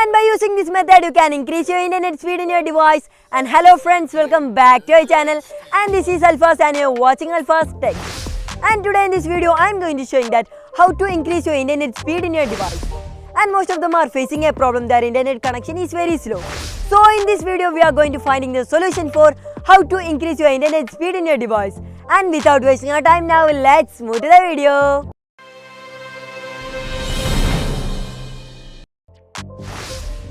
And by using this method, you can increase your internet speed in your device. And hello friends, welcome back to our channel. And this is Alfas and you're watching Alfas Techz. And today in this video, I'm going to show you that how to increase your internet speed in your device. And most of them are facing a problem, their internet connection is very slow. So in this video, we are going to finding the solution for how to increase your internet speed in your device. And without wasting our time now, let's move to the video.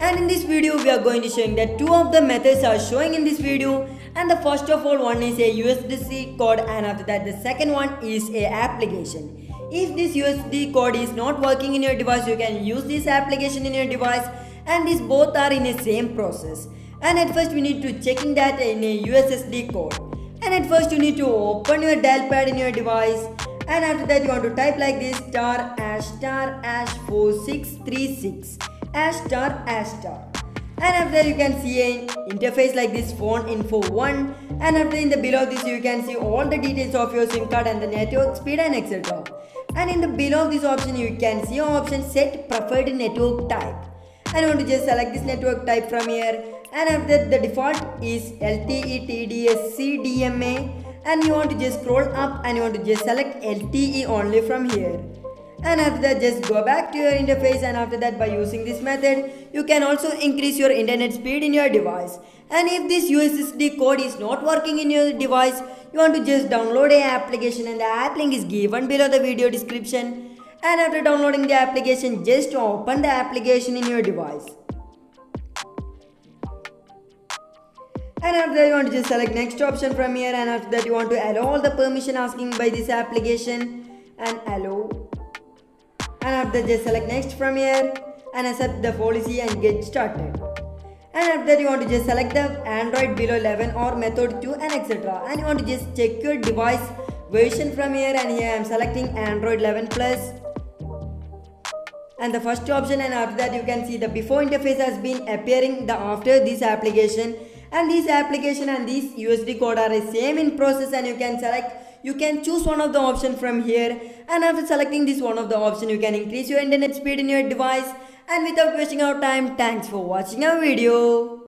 And in this video, we are going to showing that two of the methods are showing in this video. And the first of all, one is a USD code, and after that the second one is a application. If this USD code is not working in your device, you can use this application in your device, and these both are in the same process. And at first we need to checking that in a USSD code. And at first you need to open your dial pad in your device, and after that you want to type like this **4636 ***. And after you can see an interface like this, phone info 1, and after in the below this you can see all the details of your SIM card and the network speed and etc. And in the below this option you can see an option set preferred network type, and you want to just select this network type from here. And after the default is LTE TDS CDMA, and you want to just scroll up and you want to just select LTE only from here. And after that just go back to your interface, and after that by using this method you can also increase your internet speed in your device. And if this USSD code is not working in your device, you want to just download a application, and the app link is given below the video description. And after downloading the application, just open the application in your device. And after that you want to just select next option from here, and after that you want to allow all the permission asking by this application and allow. And after that just select next from here and accept the policy and get started. And after that you want to just select the Android below 11 or method 2 and etc. And you want to just check your device version from here, and here I am selecting Android 11 plus and the first option. And after that you can see the before interface has been appearing the after this application, and this application and this USD code are the same in process, and you can choose one of the option from here. And after selecting this one of the option, you can increase your internet speed in your device. And without wasting our time, thanks for watching our video.